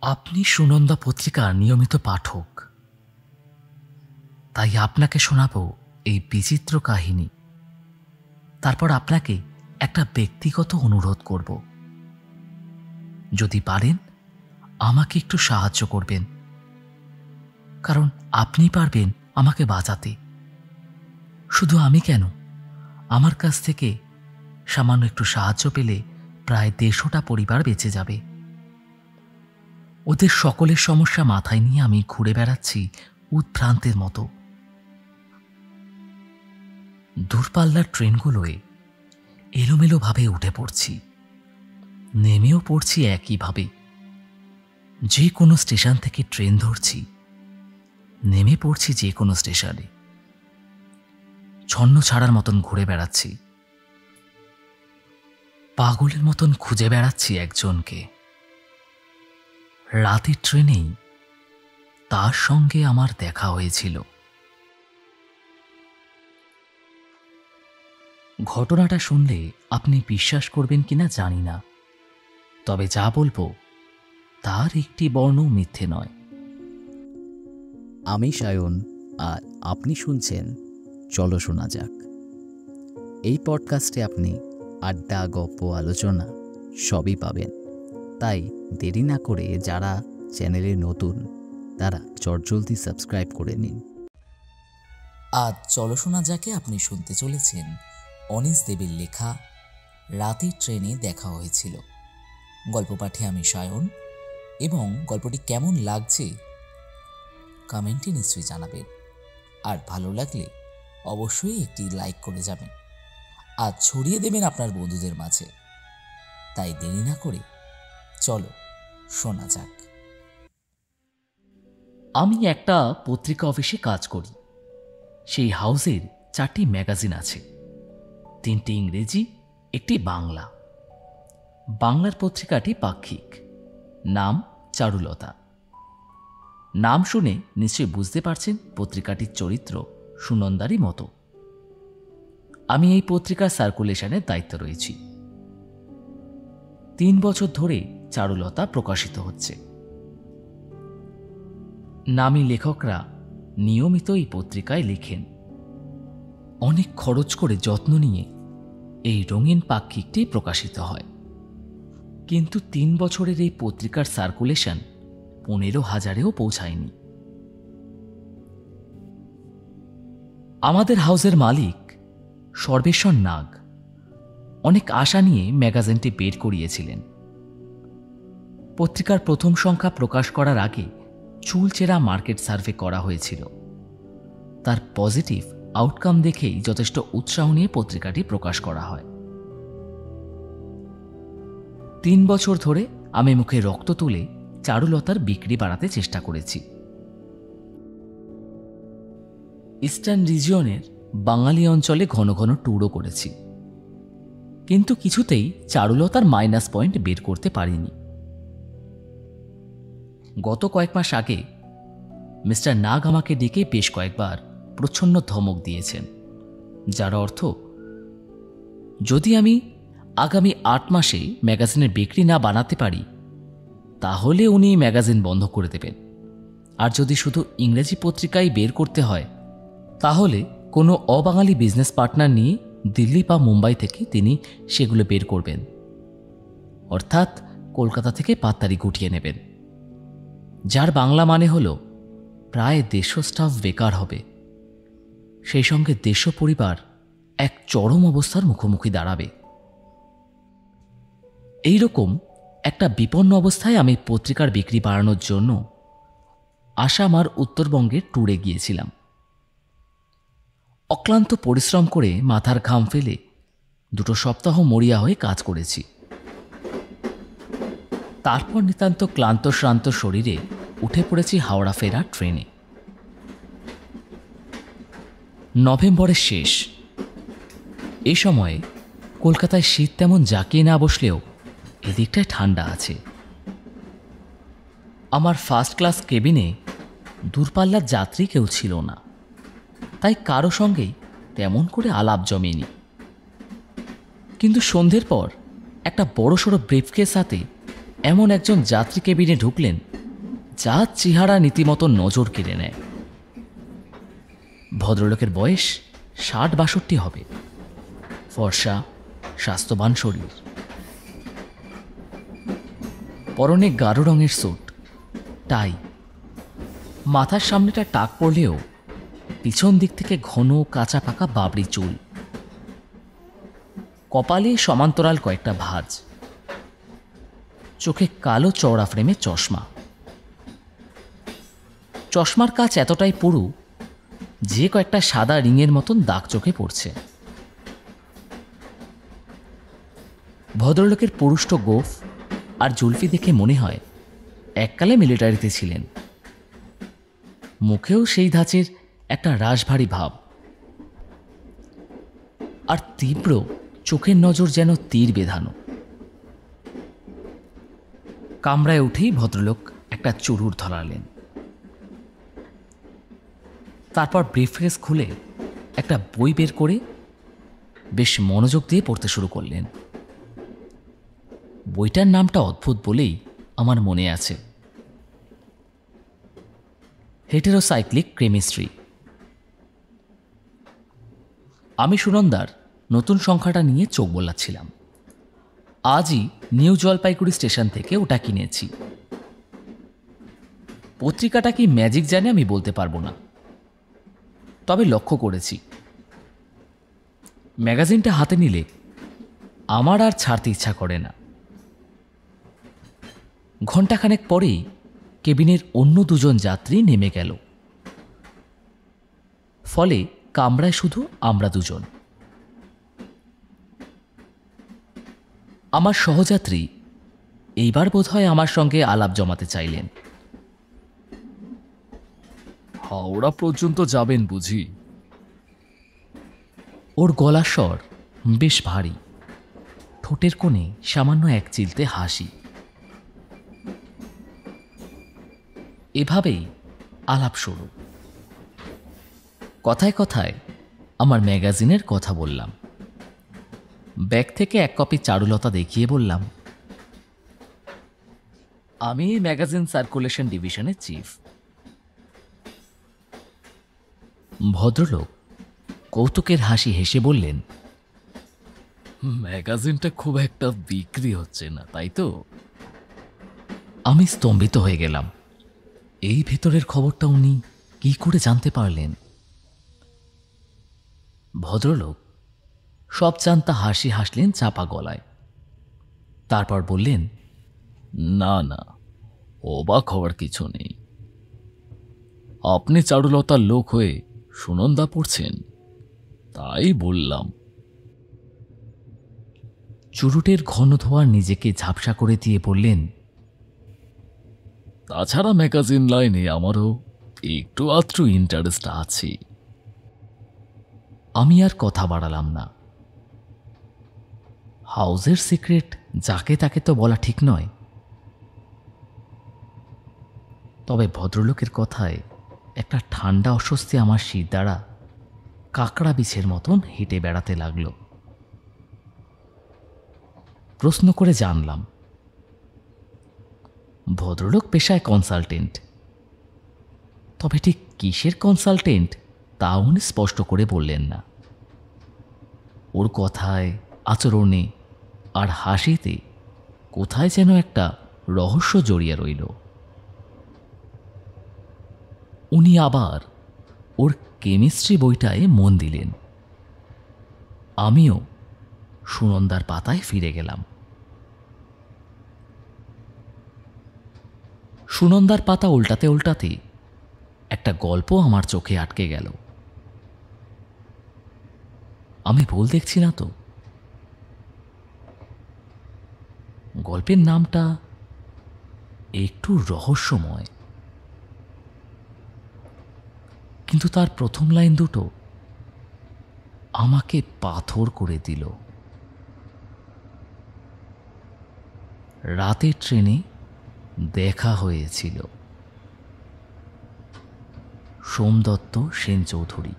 আপনি সুনন্দা পত্রিকার নিয়মিত পাঠক, তাই আপনাকে শোনাবো এই বিচিত্র কাহিনী। তারপর আপনাকে একটা ব্যক্তিগত অনুরোধ করব, যদি পারেন আমাকে একটু সাহায্য করবেন, কারণ আপনি পারবেন আমাকে বাঁচাতে। শুধু আমি কেন, আমার কাছ থেকে সামান্য একটু সাহায্য পেলে প্রায় 150টা পরিবার বেঁচে যাবে। ওদের সকলের সমস্যা মাথায় নিয়ে আমি ঘুরে বেড়াচ্ছি উদ্ভ্রান্তের মতো। দূরপাল্লার ট্রেনগুলোয় এলোমেলোভাবে উঠে পড়ছি, নেমেও পড়ছি একইভাবে। যে কোনো স্টেশন থেকে ট্রেন ধরছি, নেমে পড়ছি যে কোনো স্টেশনে। ছন্ন ছাড়ার মতন ঘুরে বেড়াচ্ছি, পাগলের মতন খুঁজে বেড়াচ্ছি একজনকে। রাতের ট্রেনেই তার সঙ্গে আমার দেখা হয়েছিল। ঘটনাটা শুনলে আপনি বিশ্বাস করবেন কিনা জানি না, তবে যা বলবো তার একটি বর্ণ মিথ্যে নয়। আমি সায়ন, আর আপনি শুনছেন চলো শোনা যাক। এই পডকাস্টে আপনি আড্ডা, গল্প, আলোচনা সবই পাবেন। তাই দেরি না করে যারা চ্যানেলে নতুন তারা চটজলদি সাবস্ক্রাইব করে নিন। আজ চলো শোনা যাকে আপনি শুনতে চলেছেন অনিশ দেবের লেখা রাতের ট্রেনে দেখা হয়েছিল। গল্প পাঠে আমি সায়ন, এবং গল্পটি কেমন লাগছে কমেন্টে নিশ্চয়ই জানাবেন। আর ভালো লাগলে অবশ্যই একটি লাইক করে যাবেন, আর ছড়িয়ে দেবেন আপনার বন্ধুদের মাঝে। তাই দেরি না করে চলো শোনা যাক। আমি একটা পত্রিকা অফিসে কাজ করি। সেই হাউসের 4টি ম্যাগাজিন আছে, 3টি ইংরেজি, একটি বাংলা। বাংলার পত্রিকাটি পাক্ষিক, নাম চারুলতা। নাম শুনে নিশ্চয়ই বুঝতে পারছেন পত্রিকাটির চরিত্র সুনন্দারই মতো। আমি এই পত্রিকার সার্কুলেশনের দায়িত্ব রয়েছি। 3 বছর ধরে চারুলতা প্রকাশিত হচ্ছে। নামী লেখকরা নিয়মিত এই পত্রিকায় লেখেন। অনেক খরচ করে যত্ন নিয়ে এই রঙিন পাক্ষিকটি প্রকাশিত হয়। কিন্তু 3 বছরের এই পত্রিকার সার্কুলেশন 15,000-এও পৌঁছায়নি। আমাদের হাউসের মালিক সর্বেশ্বর নাগ অনেক আশা নিয়ে ম্যাগাজিনটি বের করিয়েছিলেন। পত্রিকার প্রথম সংখ্যা প্রকাশ করার আগে চুলচেরা মার্কেট সার্ভে করা হয়েছিল। তার পজিটিভ আউটকাম দেখেই যথেষ্ট উৎসাহ নিয়ে পত্রিকাটি প্রকাশ করা হয়। 3 বছর ধরে আমি মুখে রক্ত তুলে চারুলতার বিক্রি বাড়াতে চেষ্টা করেছি। ইস্টার্ন রিজিয়নের বাঙালি অঞ্চলে ঘন ঘন ট্যুরও করেছি, কিন্তু কিছুতেই চারুলতার মাইনাস পয়েন্ট বের করতে পারিনি। গত কয়েক মাস আগে মিস্টার নাগ আমাকে ডেকে বেশ কয়েকবার প্রচ্ছন্ন ধমক দিয়েছেন, যার অর্থ যদি আমি আগামী 8 মাসে ম্যাগাজিনের বিক্রি না বানাতে পারি তাহলে উনি ম্যাগাজিন বন্ধ করে দেবেন। আর যদি শুধু ইংরেজি পত্রিকায় বের করতে হয় তাহলে কোনো অবাঙালি বিজনেস পার্টনার নিয়ে দিল্লি বা মুম্বাই থেকে তিনি সেগুলো বের করবেন, অর্থাৎ কলকাতা থেকে পাত্তারি গুটিয়ে নেবেন, যার বাংলা মানে হলো প্রায় 150 স্টাফ বেকার হবে। সেই সঙ্গে 150 পরিবার এক চরম অবস্থার মুখোমুখি দাঁড়াবে। এইরকম একটা বিপন্ন অবস্থায় আমি পত্রিকার বিক্রি বাড়ানোর জন্য আসাম আর উত্তরবঙ্গের ট্যুরে গিয়েছিলাম। অক্লান্ত পরিশ্রম করে মাথার ঘাম ফেলে 2 সপ্তাহ মরিয়া হয়ে কাজ করেছি। তারপর নিতান্ত ক্লান্ত শ্রান্ত শরীরে উঠে পড়েছি হাওড়া ফেরার ট্রেনে। নভেম্বরের শেষ। এ সময়ে কলকাতায় শীত তেমন জাঁকিয়ে না বসলেও এদিকটায় ঠান্ডা আছে। আমার ফার্স্ট ক্লাস কেবিনে দূরপাল্লার যাত্রী কেউ ছিল না, তাই কারো সঙ্গেই তেমন করে আলাপ জমেনি। কিন্তু সন্ধ্যের পর একটা বড়সড় ব্রিফকেস হাতে এমন একজন যাত্রী কেবিনে ঢুকলেন যার চেহারা রীতিমতো নজর কেড়ে নেয়। ভদ্রলোকের বয়স ৬০-৬২ হবে, ফর্সা, স্বাস্থ্যবান শরীর, পরনে গাঢ় রঙের স্যুট, টাই, মাথার সামনেটা টাক পড়লেও পিছন দিক থেকে ঘন কাঁচা পাকা বাবরি চুল, কপালে সমান্তরাল কয়েকটা ভাঁজ, চোখে কালো চওড়া ফ্রেমে চশমা। চশমার কাচ এতটাই পুরু যে কয়েকটা সাদা রিংয়ের মতন দাগ চোখে পড়ছে। ভদ্রলোকের পুরুষ্ট গোঁফ আর জুলফি দেখে মনে হয় এককালে মিলিটারিতে ছিলেন। মুখেও সেই ধাঁচের একটা রাশভারী ভাব, আর তীব্র চোখের নজর যেন তীর বেঁধানো। কামরায় উঠেই ভদ্রলোক একটা চুরুর ধরালেন, তারপর ব্রিফকেস খুলে একটা বই বের করে বেশ মনোযোগ দিয়ে পড়তে শুরু করলেন। বইটার নামটা অদ্ভুত বলেই আমার মনে আছে, হেটেরোসাইক্লিক কেমিস্ট্রি। আমি সুনন্দার নতুন সংখ্যাটা নিয়ে চোখ বোলাচ্ছিলাম। আজই নিউ জলপাইগুড়ি স্টেশন থেকে ওটা কিনেছি। পত্রিকাটা কি ম্যাজিক জানে আমি বলতে পারবো না, তবে লক্ষ্য করেছি ম্যাগাজিনটা হাতে নিলে আমার আর ছাড়তে ইচ্ছা করে না। ঘণ্টাখানেক পরেই কেবিনের অন্য দুজন যাত্রী নেমে গেল, ফলে কামরায় শুধু আমরা দুজন। আমার সহযাত্রী এইবার বোধহয় আমার সঙ্গে আলাপ জমাতে চাইলেন। হাওড়া পর্যন্ত যাবেন বুঝি? ওর গলার স্বর বেশ ভারী, ঠোঁটের কোণে সামান্য এক চিলতে হাসি। এভাবেই আলাপ শুরু। কথায় কথায় আমার ম্যাগাজিনের কথা বললাম। ব্যাগ থেকে এক কপি চারুলতা দেখিয়ে বললাম, আমি ম্যাগাজিন সার্কুলেশন ডিভিশনের চিফ। ভদ্রলোক কৌতুকের হাসি হেসে বললেন, ম্যাগাজিনটা খুব একটা বিক্রি হচ্ছে না, তাই তো? আমি স্তম্ভিত হয়ে গেলাম। এই ভেতরের খবরটা উনি কি করে জানতে পারলেন? ভদ্রলোক সব জানতা হাসি হাসলেন চাপা গলায়, তারপর বললেন, না না, অবাক হওয়ার কিছু নেই। আপনি চারুলতার লোক হয়ে সুনন্দা পড়ছেন, তাই বললাম। চুরুটের ঘন ধোঁয়া নিজেকে ঝাপসা করে দিয়ে বললেন, তাছাড়া ম্যাগাজিন লাইনে আমারও একটু আধটু ইন্টারেস্ট আছে। আমি আর কথা বাড়ালাম না। হাউজের সিক্রেট যাকে তাকে তো বলা ঠিক নয়, তবে ভদ্রলোকের কথায় একটা ঠান্ডা অস্বস্তি আমার শির দ্বারা কাকড়া বিছের মতন হেঁটে বেড়াতে লাগল। প্রশ্ন করে জানলাম, ভদ্রলোক পেশায় কনসালটেন্ট, তবে ঠিক কিসের কনসালটেন্ট তা উনি স্পষ্ট করে বললেন না। ওর কথায়, আচরণে আর হাসিতে কোথায় যেন একটা রহস্য জড়িয়ে রইল। উনি আবার ওর কেমিস্ট্রি বইটায় মন দিলেন। আমিও সুনন্দার পাতায় ফিরে গেলাম। সুনন্দার পাতা উল্টাতে উল্টাতে একটা গল্প আমার চোখে আটকে গেল। আমি ভুল দেখছি না তো? গল্পের নামটা একটু রহস্যময়, কিন্তু তার প্রথম লাইন দুটো আমাকে পাথর করে দিল। রাতের ট্রেনে দেখা হয়েছিল। সোমদত্ত সেন চৌধুরী।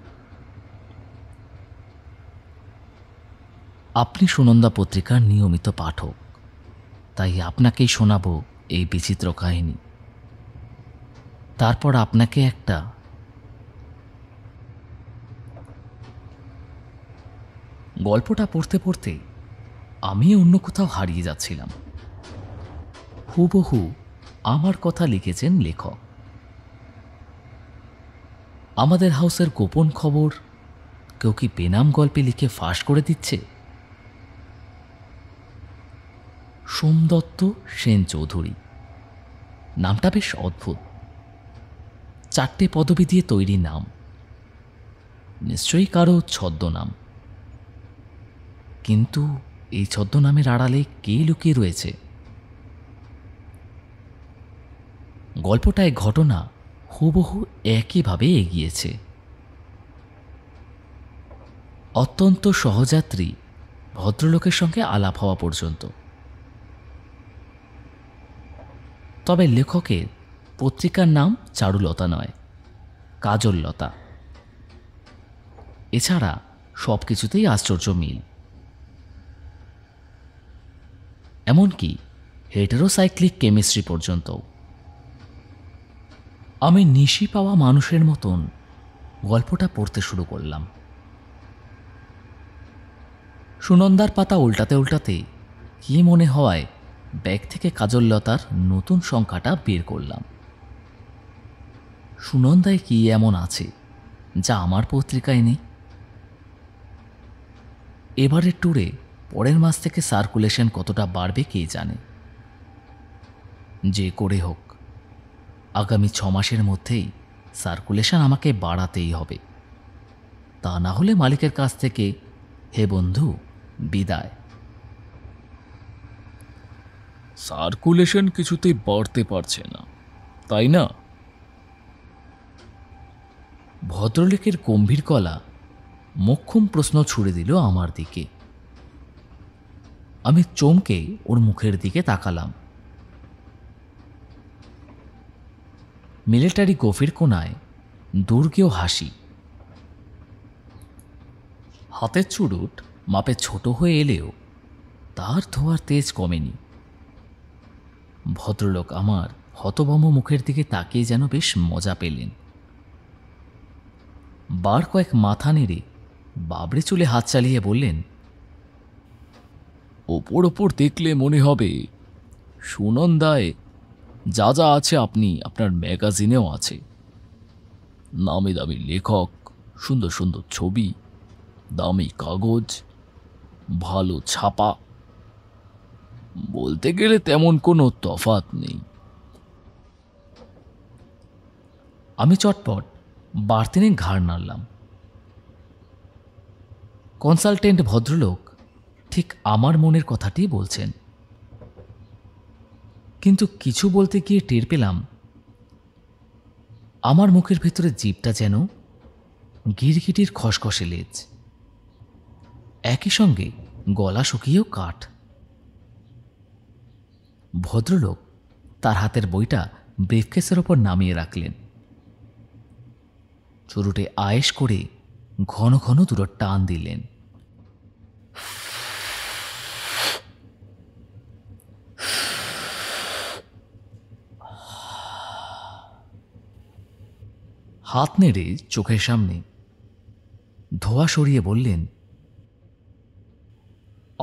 আপনি সুনন্দা পত্রিকার নিয়মিত পাঠক, তাই আপনাকেই শোনাবো এই বিচিত্র কাহিনী। তারপর আপনাকে একটা গল্পটা পড়তে পড়তে আমি অন্য কোথাও হারিয়ে যাচ্ছিলাম। হুবহু আমার কথা লিখেছেন লেখক। আমাদের হাউসের গোপন খবর কেউ কি বেনাম গল্পে লিখে ফাঁস করে দিচ্ছে? সোমদত্ত সেন চৌধুরী নামটা বেশ অদ্ভুত। 4টে পদবী দিয়ে তৈরি নাম, নিশ্চয়ই কারো ছদ্মনাম। কিন্তু এই ছদ্মনামের আড়ালে কে লুকিয়ে রয়েছে? গল্পটায় ঘটনা হুবহু একইভাবে এগিয়েছে। অত্যন্ত সহযাত্রী ভদ্রলোকের সঙ্গে আলাপ হওয়া পর্যন্ত। তবে লেখকের পত্রিকার নাম চারুলতা নয়, কাজললতা। এছাড়া সব কিছুতেই আশ্চর্য মিল। এমনকি হেটেরোসাইক্লিক কেমিস্ট্রি পর্যন্ত। আমি নিশি পাওয়া মানুষের মতন গল্পটা পড়তে শুরু করলাম। সুনন্দার পাতা উল্টাতে উল্টাতে কি মনে হওয়ায় ব্যাগ থেকে কাজললতার নতুন সংখ্যাটা বের করলাম। সুনন্দায় কি এমন আছে যা আমার পত্রিকায় নেই? এবারের ট্যুরে পরের মাস থেকে সার্কুলেশন কতটা বাড়বে কে জানে। যে করে হোক আগামী 6 মাসের মধ্যেই সার্কুলেশন আমাকে বাড়াতেই হবে। তা না হলে মালিকের কাছ থেকে হে বন্ধু বিদায়। সার্কুলেশন কিছুতেই বাড়তে পারছে না, তাই না? ভদ্রলোকের গম্ভীর গলা মোক্ষম প্রশ্ন ছুড়ে দিল আমার দিকে। আমি চমকে ওর মুখের দিকে তাকালাম। মিলিটারি গফির কোনায় দুর্গেও হাসি। হাতের চুরুট মাপে ছোট হয়ে এলেও তার ধোয়ার তেজ কমেনি। ভদ্রলোক আমার হতভম্ব মুখের দিকে তাকিয়ে যেন বেশ মজা পেলেন। বার কয়েক মাথা নেড়ে বাবড়ে চুলে হাত চালিয়ে বললেন, ওপর ওপর দেখলে মনে হবে সুনন্দায় যা যা আছে আপনি আপনার ম্যাগাজিনেও আছে। নামি দামি লেখক, সুন্দর সুন্দর ছবি, দামি কাগজ, ভালো ছাপা। বলতে গেলে তেমন কোনো তফাৎ নেই। আমি চটপট বার্তিনে ঘাড় নাড়লাম। কনসালটেন্ট ভদ্রলোক ঠিক আমার মনের কথাটি বলছেন। কিন্তু কিছু বলতে গিয়ে টের পেলাম আমার মুখের ভেতরে জিভটা যেন গিরগিটির খসখসে লেজ, একই সঙ্গে গলা শুকিয়েও কাঠ। ভদ্রলোক তার হাতের বইটা ব্রিফকেসের ওপর নামিয়ে রাখলেন। চুরুটে আয়েশ করে ঘন ঘন দুটো টান দিলেন। হাত নেড়ে চোখের সামনে ধোয়া সরিয়ে বললেন,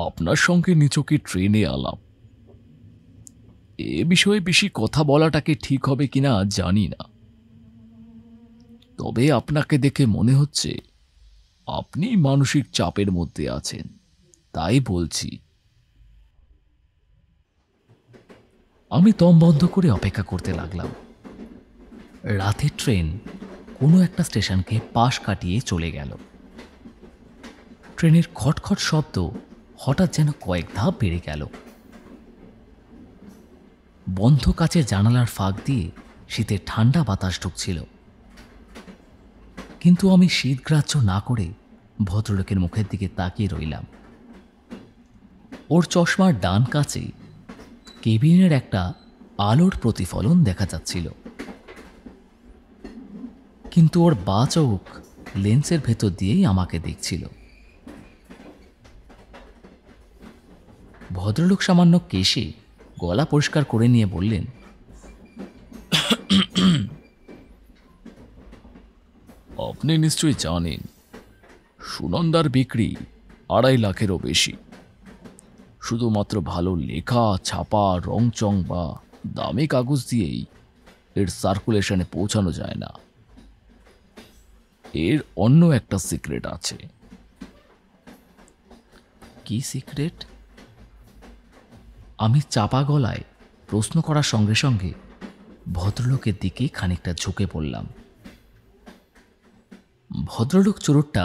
আপনার সঙ্গে নিচকে ট্রেনে আলাপ। এ বিষয়ে বেশি কথা বলাটাকে ঠিক হবে কিনা জানি না, তবে আপনাকে দেখে মনে হচ্ছে আপনি মানসিক চাপের মধ্যে আছেন, তাই বলছি। আমি দম বন্ধ করে অপেক্ষা করতে লাগলাম। রাতের ট্রেন কোনো একটা স্টেশনকে পাশ কাটিয়ে চলে গেল। ট্রেনের খটখট শব্দ হঠাৎ যেন কয়েক ধাপ বেড়ে গেল। বন্ধ কাচের জানালার ফাঁক দিয়ে শীতের ঠান্ডা বাতাস ঢুকছিল। কিন্তু আমি শীতগ্রাহ্য না করে ভদ্রলোকের মুখের দিকে তাকিয়ে রইলাম। ওর চশমার ডান কাছে কেবিনের একটা আলোর প্রতিফলন দেখা যাচ্ছিল, কিন্তু ওর বাঁ চোখ লেন্সের ভেতর দিয়েই আমাকে দেখছিল। ভদ্রলোক সামান্য কেশে গলা পরিষ্কার করে নিয়ে বললেন, আপনি নিশ্চয়ই জানেন সুনন্দার বিক্রি 2.5 লাখেরও বেশি। শুধুমাত্র ভালো লেখা, ছাপা, রংচং বা দামি কাগজ দিয়েই এর সার্কুলেশনে পৌঁছানো যায় না। এর অন্য একটা সিক্রেট আছে। কি সিক্রেট? আমি চাপা গলায় প্রশ্ন করার সঙ্গে সঙ্গে ভদ্রলোকের দিকে খানিকটা ঝুঁকে পড়লাম। ভদ্রলোক চুরুটটা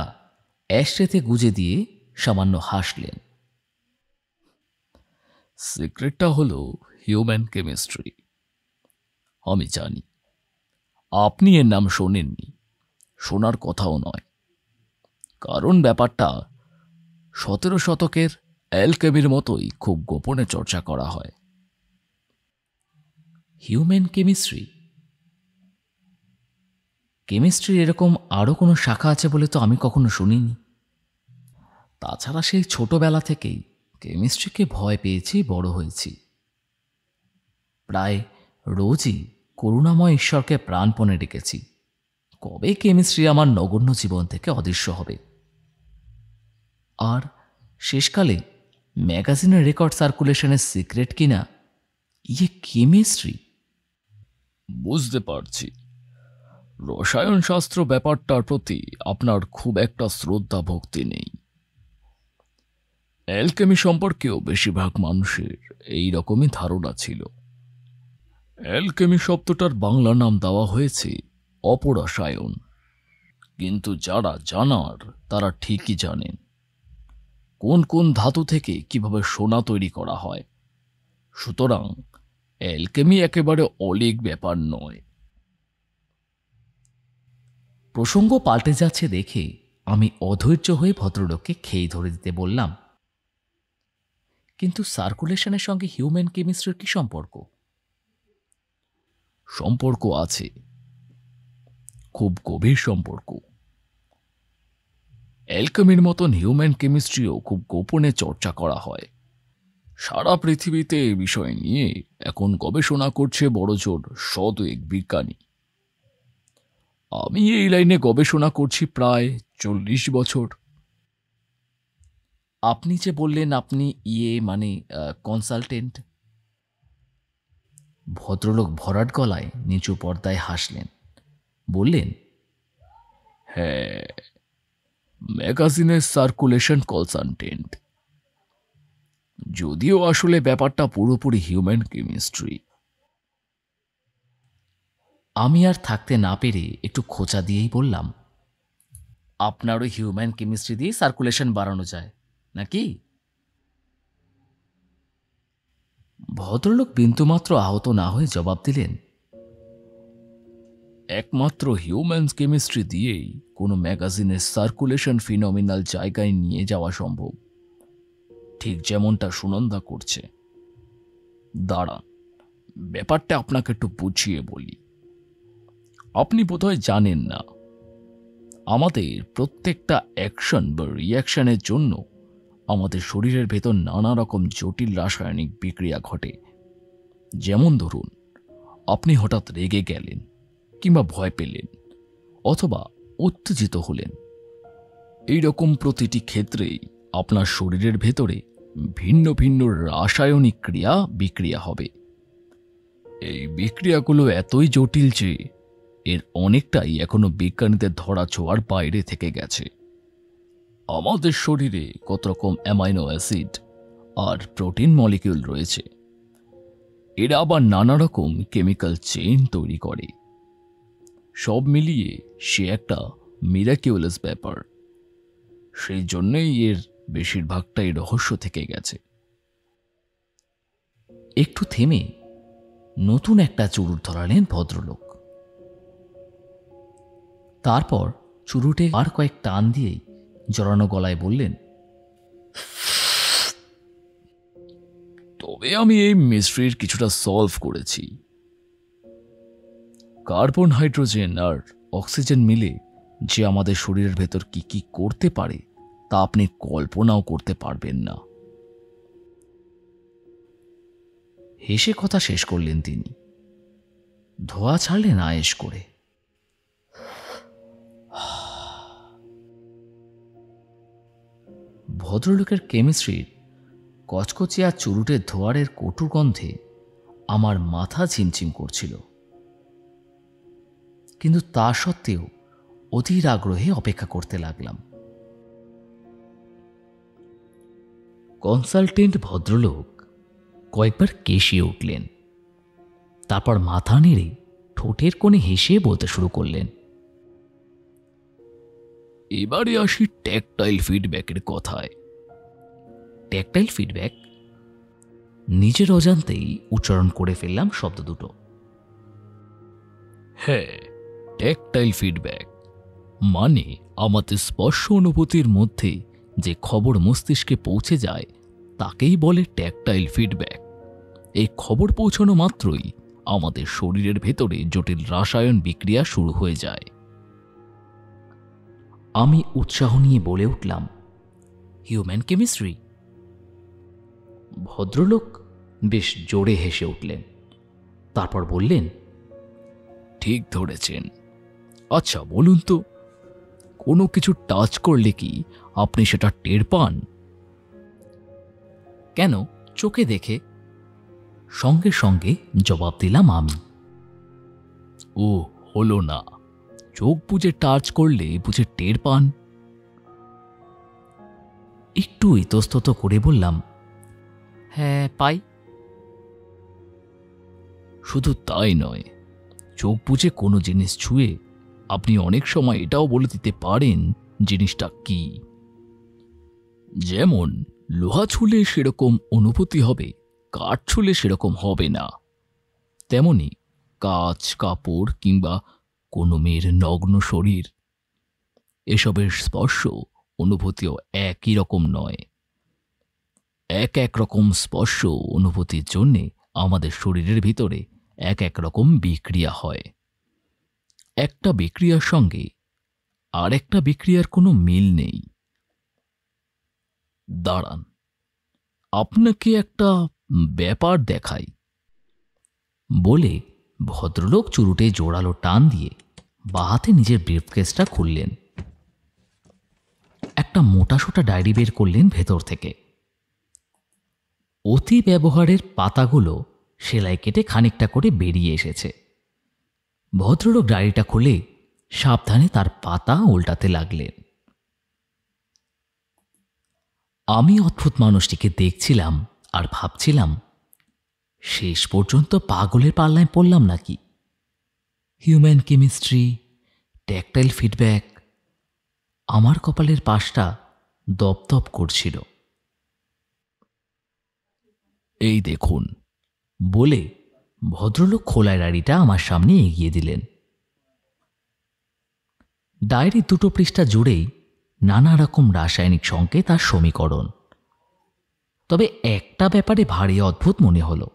অ্যাশট্রেতে গুজে দিয়ে সামান্য হাসলেন। সিক্রেটটা হলো হিউম্যান কেমিস্ট্রি। আমি জানি আপনি এর নাম শোনেননি, শোনার কথাও নয়, কারণ ব্যাপারটা 17 শতকের অ্যালকেমির মতোই খুব গোপনে চর্চা করা হয়। Human chemistry? কেমিস্ট্রির এরকম আরও কোনো শাখা আছে বলে তো আমি কখনো শুনিনি। তাছাড়া সেই ছোটবেলা থেকেই কেমিস্ট্রিকে ভয় পেয়েছি, বড় হয়েছি। প্রায় রোজই করুণাময় ঈশ্বরকে প্রাণপণে ডেকেছি, কবে কেমিস্ট্রি আমার নগণ্য জীবন থেকে অদৃশ্য হবে। আর শেষকালে ম্যাগাজিনের রেকর্ড সার্কুলেশনের সিক্রেট কিনা ইয়ে কেমিস্ট্রি। বুঝতে পারছি, রসায়ন শাস্ত্র ব্যাপারটার প্রতি আপনার খুব একটা শ্রদ্ধা ভক্তি নেই। অ্যালকেমি সম্পর্কেও বেশিরভাগ মানুষের এই রকমই ধারণা ছিল। অ্যালকেমি শব্দটার বাংলা নাম দেওয়া হয়েছে অপরসায়ন, কিন্তু যারা জানার তারা ঠিকই জানেন কোন কোন ধাতু থেকে কিভাবে সোনা তৈরি করা হয়। সুতরাং অ্যালকেমি একেবারে অলীক ব্যাপার নয়। প্রসঙ্গ পাল্টে যাচ্ছে দেখে আমি অধৈর্য হয়ে ভদ্রলোককে খেই ধরে দিতে বললাম, কিন্তু সার্কুলেশনের সঙ্গে হিউম্যান কেমিস্ট্রির কি সম্পর্ক? সম্পর্ক আছে, খুব গভীর সম্পর্ক। অ্যালকেমির মতন হিউম্যান কেমিস্ট্রিও খুব গোপনে চর্চা করা হয়। সারা পৃথিবীতে এই বিষয় নিয়ে এখন গবেষণা করছে বড়জোর 100 বিজ্ঞানী। আমি এই লাইনে গবেষণা করছি প্রায় 40 বছর। আপনি যে বললেন আপনি মানে কনসালটেন্ট। ভদ্রলোক ভরাট গলায় নিচু পর্দায় হাসলেন, বললেন, হ্যাঁ, ম্যাগাজিনের সার্কুলেশন কনসালটেন্ট, যদিও আসলে ব্যাপারটা পুরোপুরি হিউম্যান কেমিস্ট্রি। আমি আর থাকতে না পেরে একটু খোঁচা দিয়েই বললাম, আপনারও হিউম্যান কেমিস্ট্রি দিয়ে সার্কুলেশন বাড়ানো যায় নাকি? ভদ্রলোক বিন্দুমাত্র আহত না হয়ে জবাব দিলেন, একমাত্র হিউম্যান কেমিস্ট্রি দিয়েই কোনো ম্যাগাজিনের সার্কুলেশন ফিনোমিনাল জায়গায় নিয়ে যাওয়া সম্ভব, ঠিক যেমনটা সুনন্দা করছে। দাঁড়ান, ব্যাপারটা আপনাকে একটু বুঝিয়ে বলি। আপনি বোধহয় জানেন না, আমাদের প্রত্যেকটা অ্যাকশন বা রিয়াকশনের জন্য আমাদের শরীরের ভেতর নানা রকম জটিল রাসায়নিক বিক্রিয়া ঘটে। যেমন ধরুন, আপনি হঠাৎ রেগে গেলেন কিংবা ভয় পেলেন অথবা উত্তেজিত হলেন। এই রকম প্রতিটি ক্ষেত্রেই আপনার শরীরের ভেতরে ভিন্ন ভিন্ন রাসায়নিক ক্রিয়া বিক্রিয়া হবে। এই বিক্রিয়াগুলো এতই জটিল যে এর অনেকটাই এখনো বিজ্ঞানীদের ধরা ছোঁয়ার বাইরে থেকে গেছে। আমাদের শরীরে কত রকম অ্যামাইনো অ্যাসিড আর প্রোটিন মলিকিউল রয়েছে, এরা আবার নানা রকম কেমিক্যাল চেইন তৈরি করে। সব মিলিয়ে সে একটা মিরাকিউলাস ব্যাপার। সেই জন্যই এর বেশিরভাগটাই রহস্য থেকে গেছে। একটু থেমে নতুন একটা চুরুট ধরালেন ভদ্রলোক। তারপর চুরুটে আর কয়েক টান দিয়েই জড়ানো গলায় বললেন, তবে আমি এই মিস্ট্রির কিছুটা সলভ করেছি। কার্বন, হাইড্রোজেন আর অক্সিজেন মিলে যে আমাদের শরীরের ভেতর কি কি করতে পারে তা আপনি কল্পনাও করতে পারবেন না। হেসে কথা শেষ করলেন তিনি। ধোয়া ছাড়লেন আয়েশ করে। ভদ্রলোকের কেমিস্ট্রির কচকচিয়া চুরুটের ধোয়ারের কটু গন্ধে আমার মাথা ঝিমঝিম করছিল, কিন্তু তা সত্ত্বেও অধীর আগ্রহে অপেক্ষা করতে লাগলাম। কনসালটেন্ট ভদ্রলোক কয়েকবার কেশিয়ে উঠলেন, তারপর মাথা নেড়ে ঠোঁটের কোণে হেসে বলতে শুরু করলেন, এবারে আসি ট্যাকটাইল ফিডব্যাকের কথায়। Tactile feedback? নিজের অজান্তেই উচ্চারণ করে ফেললাম শব্দ দুটো। হ্যাঁ, ট্যাকটাইল ফিডব্যাক মানে আমাদের স্পর্শ অনুভূতির মধ্যে যে খবর মস্তিষ্কে পৌঁছে যায় তাকেই বলে ট্যাকটাইল ফিডব্যাক। এই খবর পৌঁছানো মাত্রই আমাদের শরীরের ভেতরে জটিল রাসায়ন বিক্রিয়া শুরু হয়ে যায়। আমি উৎসাহ নিয়ে বলে উঠলাম, হিউম্যান কেমিস্ট্রি? ভদ্রলোক বেশ জোরে হেসে উঠলেন, তারপর বললেন, ঠিক ধরেছেন। আচ্ছা বলুন তো, কোনো কিছু টাচ করলে কি আপনি সেটা টের পান? কেন, চোখে দেখে। সঙ্গে সঙ্গে জবাব দিলাম আমি। ও হলো না, চোখ বুজে টাচ করলে বুঝে টের পান? একটু ইতস্তত করে বললাম, হ্যাঁ পাই। শুধু তাই নয়, চোখ বুজে কোনো জিনিস ছুঁয়ে আপনি অনেক সময় এটাও বলে দিতে পারেন জিনিসটা কি। যেমন লোহা ছুলে সেরকম অনুভূতি হবে, কাঠ ছুলে সেরকম হবে না। তেমনি কাঁচ, কাপড় কিংবা কোনো মেয়ের নগ্ন শরীর, এসবের স্পর্শ অনুভূতিও একই রকম নয়। এক এক রকম স্পর্শ অনুভূতির জন্যে আমাদের শরীরের ভিতরে এক এক রকম বিক্রিয়া হয়। একটা বিক্রিয়ার সঙ্গে আর একটা বিক্রিয়ার কোনো মিল নেই। দাঁড়ান, আপনাকে একটা ব্যাপার দেখাই। বলে ভদ্রলোক চুরুটে জোরালো টান দিয়ে বাহাতে নিজের ব্রিফকেসটা খুললেন। একটা মোটাসোটা ডায়েরি বের করলেন ভেতর থেকে। অতি ব্যবহারের পাতাগুলো সেলাই কেটে খানিকটা করে বেরিয়ে এসেছে। ভদ্রলোক ডায়েরিটা খুলে সাবধানে তার পাতা উল্টাতে লাগলেন। আমি অদ্ভুত মানুষটিকে দেখছিলাম আর ভাবছিলাম, শেষ পর্যন্ত পাগলের পাল্লায় পড়লাম নাকি? হিউম্যান কেমিস্ট্রি, ট্যাকটাইল ফিডব্যাক, আমার কপালের পাশটা দপদপ করছিল। এই দেখুন, বলে ভদ্রলোক খোলা ডায়েরিটা আমার সামনে এগিয়ে দিলেন। ডায়েরির দুটো পৃষ্ঠা জুড়েই নানা রকম রাসায়নিক সংকেত আর সমীকরণ। তবে একটা ব্যাপারে ভারী অদ্ভুত মনে হলো।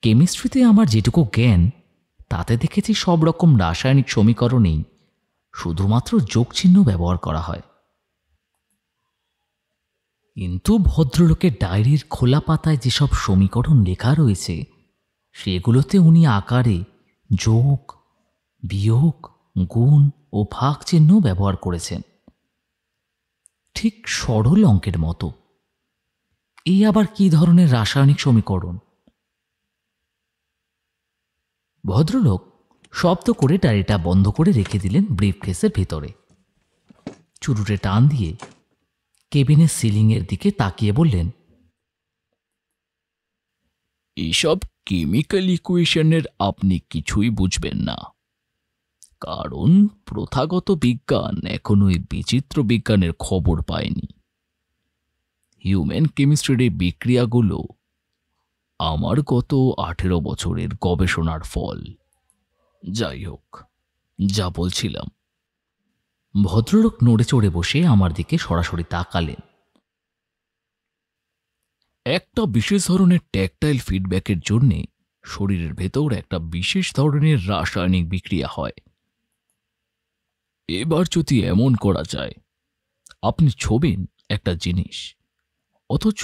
কেমিস্ট্রিতে আমার যেটুকু জ্ঞান, তাতে দেখেছি সব রকম রাসায়নিক সমীকরণেই শুধুমাত্র যোগচিহ্ন ব্যবহার করা হয়। কিন্তু ভদ্রলোকের ডায়েরির খোলা পাতায় যেসব সমীকরণ লেখা রয়েছে, সেগুলোতে উনি আকারে যোগ, বিয়োগ, গুণ ও ভাগ চিহ্ন ব্যবহার করেছেন, ঠিক সরল অঙ্কের মতো। এই আবার কি ধরনের রাসায়নিক সমীকরণ? ভদ্রলোক শব্দ করে ডায়েরিটা বন্ধ করে রেখে দিলেন ব্রিফকেসের ভেতরে। চুরুটে টান দিয়ে কেবিনের সিলিংয়ের দিকে তাকিয়ে বললেন, এইসব কেমিক্যাল ইকুয়েশনের আপনি কিছুই বুঝবেন না, কারণ প্রথাগত বিজ্ঞান এখনো এই বিচিত্র বিজ্ঞানের খবর পায়নি। হিউম্যান কেমিস্ট্রির এই বিক্রিয়াগুলো আমার গত 18 বছরের গবেষণার ফল। যাই হোক, যা বলছিলাম। ভদ্রলোক নড়ে চড়ে বসে আমার দিকে সরাসরি তাকালেন। একটা বিশেষ ধরনের ট্যাকটাইল ফিডব্যাকের জন্যে শরীরের ভেতর একটা বিশেষ ধরনের রাসায়নিক বিক্রিয়া হয়। এবার যদি এমন করা যায়, আপনি ছোবেন একটা জিনিস, অথচ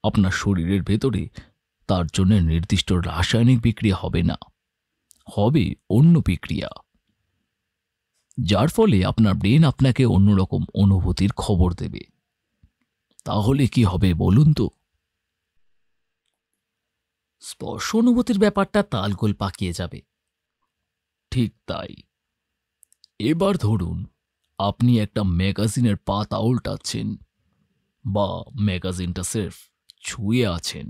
আপনার শরীরের ভেতরে তার জন্য নির্দিষ্ট রাসায়নিক বিক্রিয়া হবে না, হবে অন্য বিক্রিয়া, যার ফলে আপনার ব্রেন আপনাকে অন্যরকম অনুভূতির খবর দেবে। তাহলে কি হবে বলুন তো? স্পর্শ অনুভূতির ব্যাপারটা তালগোল পাকিয়ে যাবে। ঠিক তাই। এবার ধরুন আপনি একটা ম্যাগাজিনের পাতা উল্টাচ্ছেন বা ম্যাগাজিনটা সির্ফ ছুঁয়ে আছেন,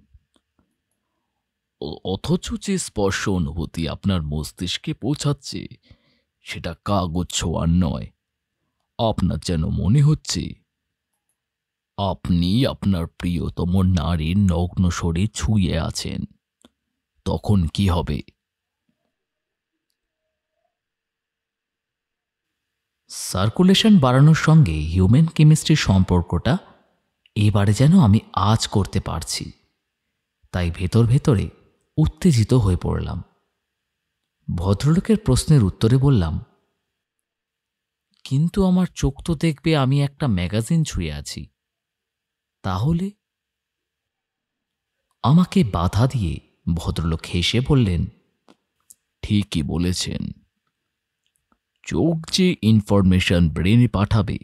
অথচ যে স্পর্শ অনুভূতি আপনার মস্তিষ্কে পৌঁছাচ্ছে সেটা কাগজ ছোঁয়ার নয়। আপনার যেন মনে হচ্ছে আপনি আপনার প্রিয়তম নারীর নগ্ন শরীর ছুঁয়ে আছেন। তখন কি হবে? সার্কুলেশন বাড়ানোর সঙ্গে হিউম্যান কেমিস্ট্রির সম্পর্কটা এবারে যেন আমি আজ করতে পারছি, তাই ভেতর ভেতরে উত্তেজিত হয়ে পড়লাম। ভদ্রলোকের প্রশ্নের উত্তরে বললাম, কিন্তু আমার চোখ তো দেখবে আমি একটা ম্যাগাজিন ছুঁয়ে আছি। তাহলে? আমাকে বাধা দিয়ে ভদ্রলোক হেসে বললেন, ঠিকই বলেছেন। চোখ যে ইনফরমেশন ব্রেনে পাঠাবে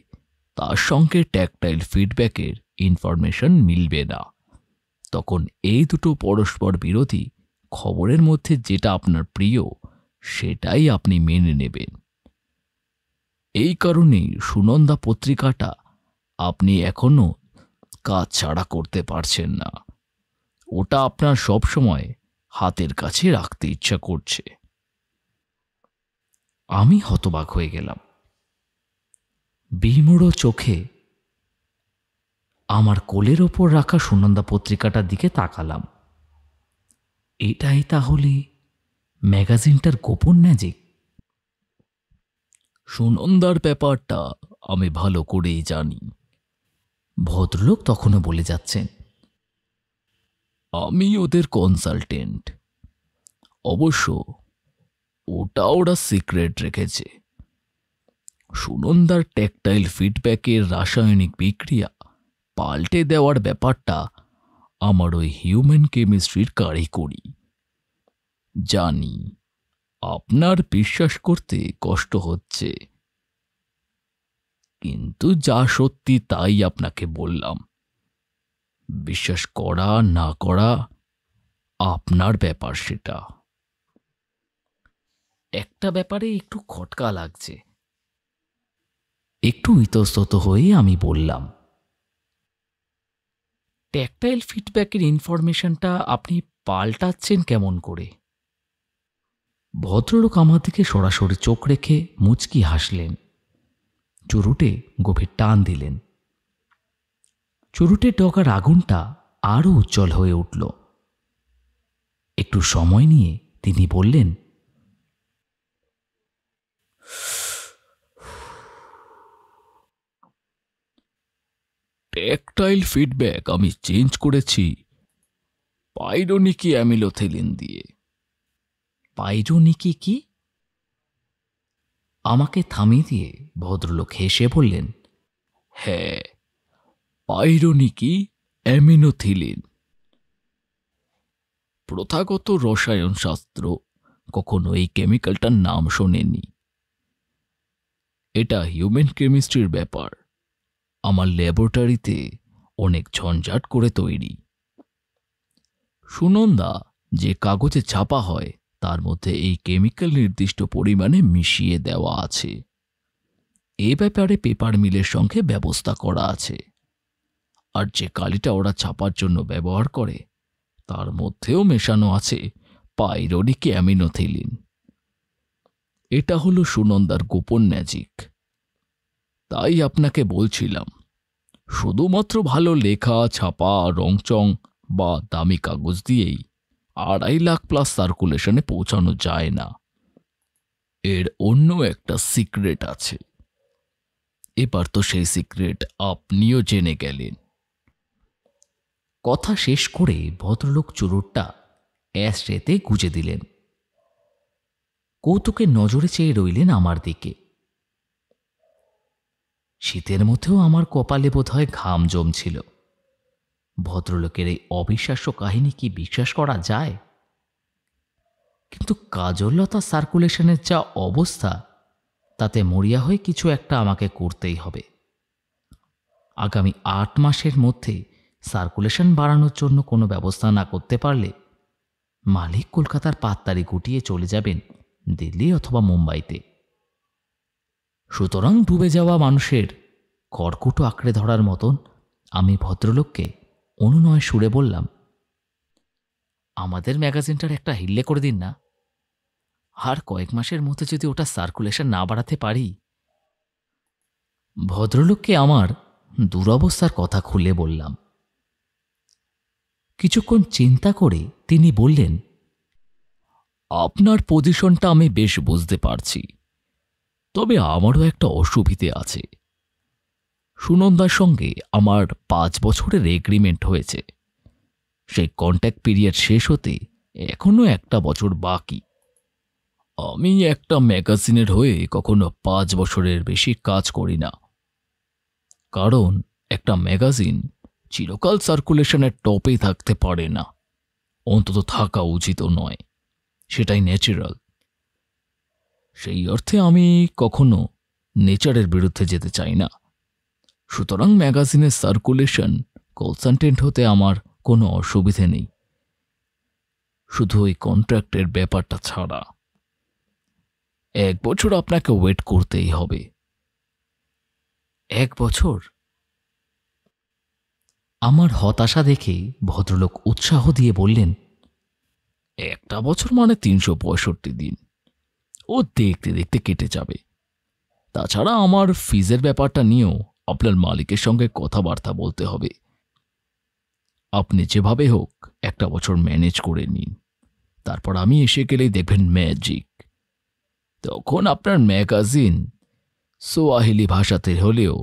তার সঙ্গে ট্যাকটাইল ফিডব্যাকের ইনফরমেশন মিলবে না। তখন এই দুটো পরস্পর বিরোধী খবরের মধ্যে যেটা আপনার প্রিয় সেটাই আপনি মেনে নেবেন। এই কারণেই সুনন্দা পত্রিকাটা আপনি এখনো কাজ ছাড়া করতে পারছেন না। ওটা আপনার সবসময় হাতের কাছে রাখতে ইচ্ছা করছে। আমি হতবাক হয়ে গেলাম। বিমূঢ় চোখে আমার কোলের ওপর রাখা সুনন্দা পত্রিকাটার দিকে তাকালাম। এটাই তাহলে ম্যাগাজিনটার গোপন ম্যাজিক। সুনন্দার ব্যাপারটা আমি ভালো করেই জানি। ভদ্রলোক তখনও বলে যাচ্ছেন, আমি ওদের কনসালটেন্ট। অবশ্য ওটা ওরা সিক্রেট রেখেছে। সুনন্দার ট্যাকটাইল ফিডব্যাকের রাসায়নিক বিক্রিয়া পাল্টে দেওয়ার ব্যাপারটা আমার ওই হিউম্যান কেমিস্ট্রির কারিগরি। জানি আপনার বিশ্বাস করতে কষ্ট হচ্ছে, কিন্তু যা সত্যি তাই আপনাকে বললাম। বিশ্বাস করা না করা আপনার ব্যাপার সেটা। একটা ব্যাপারে একটু খটকা লাগছে। একটু ইতস্তত হয়ে আমি বললাম, ট্যাকটাইল ফিডব্যাকের ইনফরমেশনটা আপনি পাল্টাচ্ছেন কেমন করে? ভদ্রলোক আমার দিকে সরাসরি চোখ রেখে মুচকি হাসলেন। চুরুটে গভীর টান দিলেন। চুরুটের ডগার আগুনটা আরও উজ্জ্বল হয়ে উঠল। একটু সময় নিয়ে তিনি বললেন, ট্যাকটাইল ফিডব্যাক আমি চেঞ্জ করেছি পাইরোনিকি অ্যামিলোথিলিন দিয়ে। পাইরোনিকি কি? আমাকে থামিয়ে দিয়ে ভদ্রলোক হেসে বললেন, হ্যাঁ, পাইরোনিকি অ্যামিনোথিলিন। প্রথাগত রসায়ন শাস্ত্র কখনো এই কেমিক্যালটার নাম শোনেনি। এটা হিউম্যান কেমিস্ট্রির ব্যাপার। আমার ল্যাবরেটরিতে অনেক ঝঞ্ঝাট করে তৈরি। সুনন্দা যে কাগজে ছাপা হয় তার মধ্যে এই কেমিক্যাল নির্দিষ্ট পরিমাণে মিশিয়ে দেওয়া আছে। এ ব্যাপারে পেপার মিলের সঙ্গে ব্যবস্থা করা আছে। আর যে কালিটা ওরা ছাপার জন্য ব্যবহার করে তার মধ্যেও মেশানো আছে পাইরোনিক অ্যামিনোথিলিন। এটা হলো সুনন্দার গোপন ম্যাজিক। তাই আপনাকে বলছিলাম, শুধুমাত্র ভালো লেখা ছাপা রংচং বা দামি কাগজ দিয়েই 2.5 লাখ প্লাস সার্কুলেশনে পৌঁছানো যায় না। এর অন্য একটা সিক্রেট আছে। এবার তো সেই সিক্রেট আপনিও জেনে গেলেন। কথা শেষ করে ভদ্রলোক চুরুটটা অ্যাশট্রেতে গুজে দিলেন। কৌতুকের নজরে চেয়ে রইলেন আমার দিকে। শীতের মধ্যেও আমার কপালে বোধহয় ঘাম জমছিল। ভদ্রলোকের এই অবিশ্বাস্য কাহিনী কি বিশ্বাস করা যায়? কিন্তু কাজললতা সার্কুলেশনের যা অবস্থা, তাতে মরিয়া হয়ে কিছু একটা আমাকে করতেই হবে। আগামী 8 মাসের মধ্যে সার্কুলেশন বাড়ানোর জন্য কোনো ব্যবস্থা না করতে পারলে মালিক কলকাতার পাততাড়ি গুটিয়ে চলে যাবেন দিল্লি অথবা মুম্বাইতে। সুতরাং ডুবে যাওয়া মানুষের কর্কট আঁকড়ে ধরার মতন আমি ভদ্রলোককে অনুনয় সুরে বললাম, আমাদের ম্যাগাজিনটার একটা হিল্লে করে দিন না। আর কয়েক মাসের মধ্যে যদি ওটা সার্কুলেশন না বাড়াতে পারি। ভদ্রলোককে আমার দুরবস্থার কথা খুলে বললাম। কিছুক্ষণ চিন্তা করে তিনি বললেন, আপনার পজিশনটা আমি বেশ বুঝতে পারছি, তবে আমারও একটা অসুবিধে আছে। সুনন্দার সঙ্গে আমার 5 বছরের এগ্রিমেন্ট হয়েছে। সেই কন্ট্যাক্ট পিরিয়ড শেষ হতে এখনো 1 বছর বাকি। আমি একটা ম্যাগাজিনের হয়ে কখনো 5 বছরের বেশি কাজ করি না, কারণ একটা ম্যাগাজিন চিরকাল সার্কুলেশনের টপেই থাকতে পারে না, অন্তত থাকা উচিতও নয়, সেটাই ন্যাচারাল। সেই অর্থে আমি কখনো নেচারের বিরুদ্ধে যেতে চাই না। সুতরাং ম্যাগাজিনের সার্কুলেশন কনসালটেন্ট হতে আমার কোনো অসুবিধে নেই, শুধু ওই কন্ট্রাক্টের ব্যাপারটা ছাড়া। 1 বছর আপনাকে ওয়েট করতেই হবে। 1 বছর? আমার হতাশা দেখে ভদ্রলোক উৎসাহ দিয়ে বললেন, 1 বছর মানে 365 দিন, ও দেখতে দেখতে কেটে যাবে। তাছাড়া আমার ফিজের ব্যাপারটা নিয়েও আপনার মালিকের সঙ্গে কথাবার্তা বলতে হবে। আপনি যেভাবে হোক 1 বছর ম্যানেজ করে নিন, তারপর আমি এসে গেলেই দেখবেন ম্যাজিক। তখন আপনার ম্যাগাজিন সোয়াহিলি ভাষাতে হলেও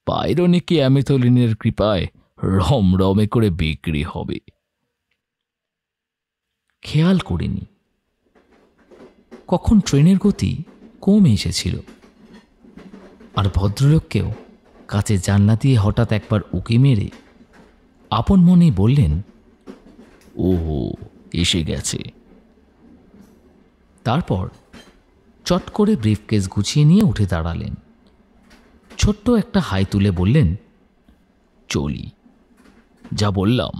পাইরোনিকি অ্যামিথোলিনের কৃপায় রমরমে করে বিক্রি হবে। খেয়াল করিনি কখন ট্রেনের গতি কমে এসেছিল, আর ভদ্রলোককেও কাছে জানলা দিয়ে হঠাৎ একবার উকি মেরে আপন মনেই বললেন, ওহো, এসে গেছে। তারপর চট করে ব্রিফকেস গুছিয়ে নিয়ে উঠে দাঁড়ালেন। ছোট্ট একটা হাই তুলে বললেন, চলি। যা বললাম,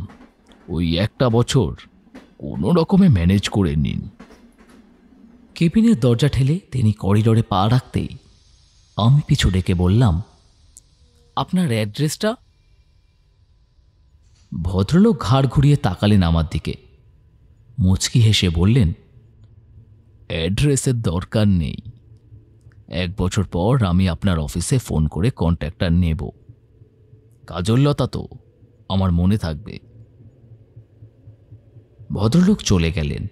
ওই 1 বছর কোনো রকমে ম্যানেজ করে নিন। কেবিনের দরজা ঠেলে তিনি করিডোরে পা রাখতেই আমি পিছু ডেকে বললাম, আপনার অ্যাড্রেসটা? ভদ্রলোক ঘাড় ঘুরিয়ে তাকালেন আমার দিকে, মুচকি হেসে বললেন, অ্যাড্রেসের দরকার নেই। 1 বছর পর আমি আপনার অফিসে ফোন করে কন্ট্যাক্টটা নেব। কাজললতা তো আমার মনে থাকবে। ভদ্রলোক চলে গেলেন।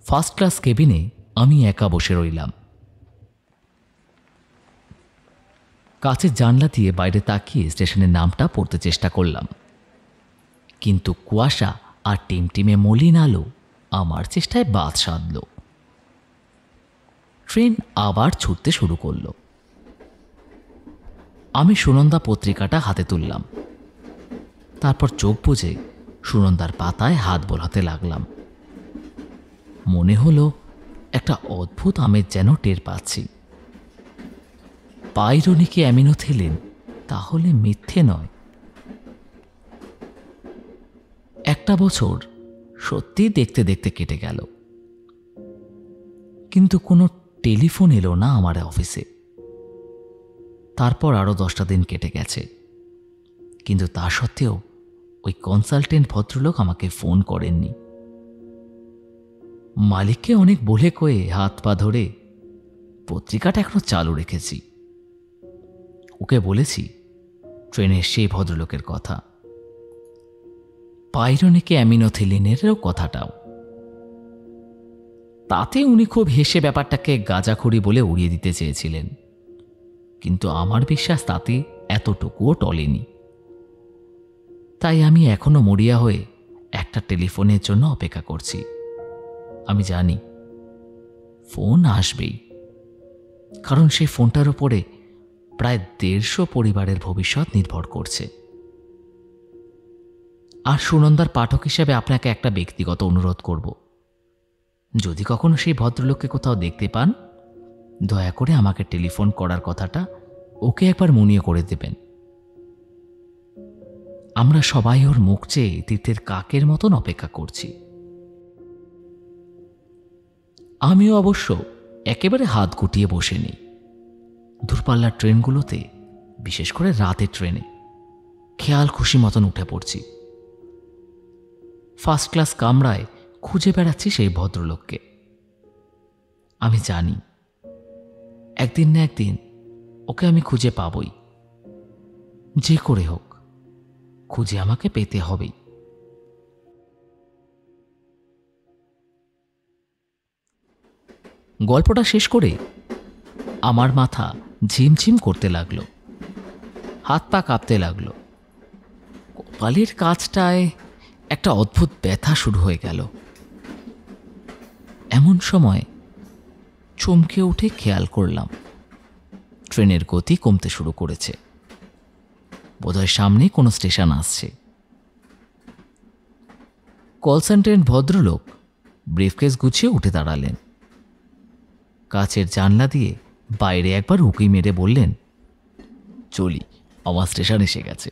ফার্স্ট ক্লাস কেবিনে আমি একা বসে রইলাম। কাছের জানলা দিয়ে বাইরে তাকিয়ে স্টেশনের নামটা পড়তে চেষ্টা করলাম, কিন্তু কুয়াশা আর টিমটিমে মলিন আলো আমার চেষ্টায় বাদ সাধল। ট্রেন আবার ছুটতে শুরু করল। আমি সুনন্দা পত্রিকাটা হাতে তুললাম, তারপর চোখ বুজে সুনন্দার পাতায় হাত বোলাতে লাগলাম। মনে হলো একটা অদ্ভুত আমেজ যেন টের পাচ্ছি। পাইরোনিকি অ্যামিনোথিলিন তাহলে মিথ্যে নয়। 1 বছর সত্যি দেখতে দেখতে কেটে গেল, কিন্তু কোনো টেলিফোন এলো না আমার অফিসে। তারপর আরও 10টা দিন কেটে গেছে, কিন্তু তা সত্ত্বেও ওই কনসালটেন্ট ভদ্রলোক আমাকে ফোন করেননি। মালিককে অনেক বলে কয়ে হাত পা ধরে পত্রিকাটা এখনো চালু রেখেছি। ওকে বলেছি ট্রেনের সেই ভদ্রলোকের কথা, পাইরোনিকি অ্যামিনোথিলিনেরও কথাটাও। তাতে উনি খুব হেসে ব্যাপারটাকে গাঁজাখড়ি বলে উড়িয়ে দিতে চেয়েছিলেন, কিন্তু আমার বিশ্বাস তাতে এতটুকুও টলেনি। তাই আমি এখনো মরিয়া হয়ে একটা টেলিফোনের জন্য অপেক্ষা করছি। আমি জানি ফোন আসবেই, কারণ সেই ফোনটার উপরে প্রায় 150 পরিবারের ভবিষ্যৎ নির্ভর করছে। আর সুনন্দার পাঠক হিসেবে আপনাকে একটা ব্যক্তিগত অনুরোধ করব, যদি কখনো সেই ভদ্রলোককে কোথাও দেখতে পান, দয়া করে আমাকে টেলিফোন করার কথাটা ওকে একবার মনে করে দেবেন। আমরা সবাই ওর মুখ চেয়ে তীর্থের কাকের মতন অপেক্ষা করছি। আমিও অবশ্য একেবারে হাত গুটিয়ে বসে নেই। দূরপাল্লার ট্রেনগুলোতে, বিশেষ করে রাতের ট্রেনে, খেয়াল খুশি মতন উঠে পড়ছি। ফার্স্ট ক্লাস কামরায় খুঁজে বেড়াচ্ছি সেই ভদ্রলোককে। আমি জানি একদিন না একদিন ওকে আমি খুঁজে পাবই। যে করে হোক খুঁজে আমাকে পেতে হবেই। গল্পটা শেষ করে আমার মাথা ঝিমঝিম করতে লাগলো, হাত পা কাঁপতে লাগলো। কপালের কাছটায় একটা অদ্ভুত ব্যথা শুরু হয়ে গেল। এমন সময় চমকে উঠে খেয়াল করলাম ট্রেনের গতি কমতে শুরু করেছে। বোধহয় সামনে কোনো স্টেশন আসছে। কল সেন্টারের ভদ্রলোক ব্রিফকেস গুছিয়ে উঠে দাঁড়ালেন। কাচের জানলা দিয়ে বাইরে একবার উঁকি মেরে বললেন, চলি, আমার স্টেশন এসে গেছে।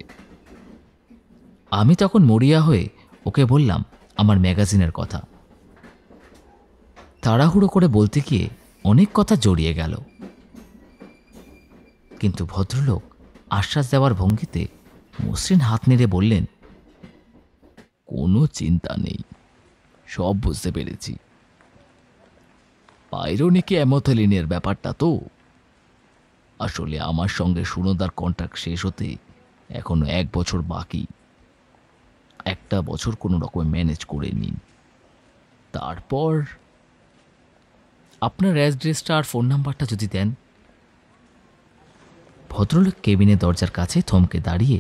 আমি তখন মরিয়া হয়ে ওকে বললাম আমার ম্যাগাজিনের কথা। তাড়াহুড়ো করে বলতে গিয়ে অনেক কথা জড়িয়ে গেল, কিন্তু ভদ্রলোক আশ্বাস দেওয়ার ভঙ্গিতে মসৃণ হাত নেড়ে বললেন, কোনো চিন্তা নেই, সব বুঝতে পেরেছি। পাইরোনিকে অ্যামোথেলিনের ব্যাপারটা তো। আসলে আমার সঙ্গে সুনন্দার কন্ট্রাক্ট শেষ হতে এখনো 1 বছর বাকি। 1টা বছর কোনো রকমে ম্যানেজ করে নিন, তারপর। আপনার অ্যাড্রেসটা আর ফোন নাম্বারটা যদি দেন। ভদ্রলোক কেবিনের দরজার কাছে থমকে দাঁড়িয়ে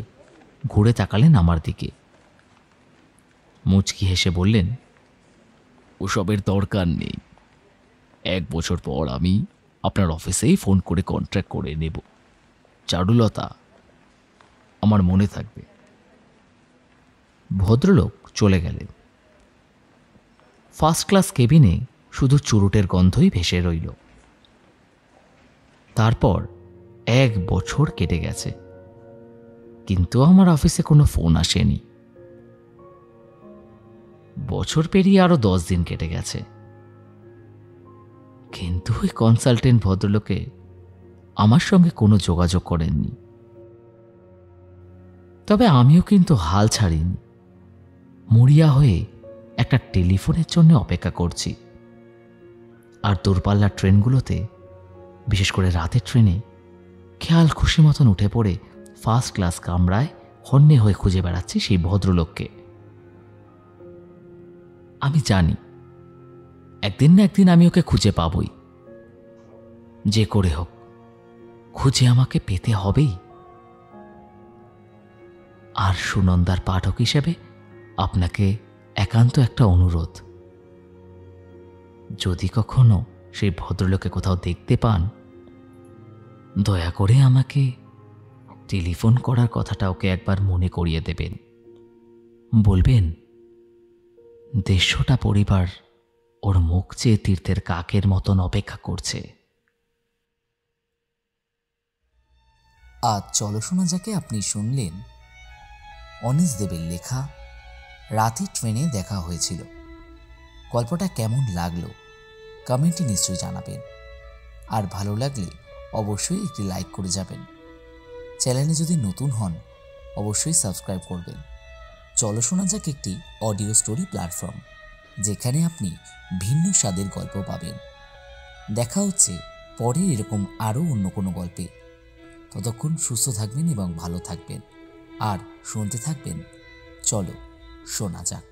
ঘুরে তাকালেন আমার দিকে। মুচকি হেসে বললেন, ওসবের দরকার নেই। 1 বছর পর আমি আপনার অফিসেই ফোন করে কন্ট্রাক্ট করে নেব। চারুলতা, আমার মনে থাকবে। ভদ্রলোক চলে গেলেন। ফার্স্ট ক্লাস কেবিনে শুধু চুরুটের গন্ধই ভেসে রইল। তারপর 1 বছর কেটে গেছে, কিন্তু আমার অফিসে কোনো ফোন আসেনি। বছর পেরিয়ে আরো 10 দিন কেটে গেছে, কিন্তু ওই কনসালটেন্ট ভদ্রলোকে আমার সঙ্গে কোনো যোগাযোগ করেননি। তবে আমিও কিন্তু হাল ছাড়িনি। মরিয়া হয়ে একটা টেলিফোনের জন্য অপেক্ষা করছি। আর দূরপাল্লার ট্রেনগুলোতে, বিশেষ করে রাতের ট্রেনে, খেয়াল খুশি মতন উঠে পড়ে ফার্স্ট ক্লাস কামরায় হন্যে হয়ে খুঁজে বেড়াচ্ছি সেই ভদ্রলোককে। আমি জানি একদিন না একদিন আমি ওকে খুঁজে পাবই। যে করে হোক খুঁজে আমাকে পেতে হবেই। আর সুনন্দার পাঠক হিসেবে আপনাকে একান্ত একটা অনুরোধ, যদি কখনো সেই ভদ্রলোকে কোথাও দেখতে পান, দয়া করে আমাকে টেলিফোন করার কথাটা ওকে একবার মনে করিয়ে দেবেন। বলবেন 150টা পরিবার ওর মুখ চেয়ে তীর্থের কাকের মতন অপেক্ষা করছে। আজ চলো শোনা যাকে আপনি শুনলেন অনিস দেবের লেখা রাতের ট্রেনে দেখা হয়েছিল। গল্পটা কেমন লাগলো কমেন্টে নিশ্চয়ই জানাবেন। আর ভালো লাগলে অবশ্যই একটি লাইক করে যাবেন। চ্যানেলে যদি নতুন হন অবশ্যই সাবস্ক্রাইব করবেন। চলো শোনা যাক একটি অডিও স্টোরি প্ল্যাটফর্ম, যেখানে আপনি ভিন্ন স্বাদের গল্প পাবেন। দেখা হচ্ছে পরে এরকম আরও অন্য কোনো গল্পে। ততক্ষণ সুস্থ থাকবেন এবং ভালো থাকবেন, আর শুনতে থাকবেন চলো শোনা যাক।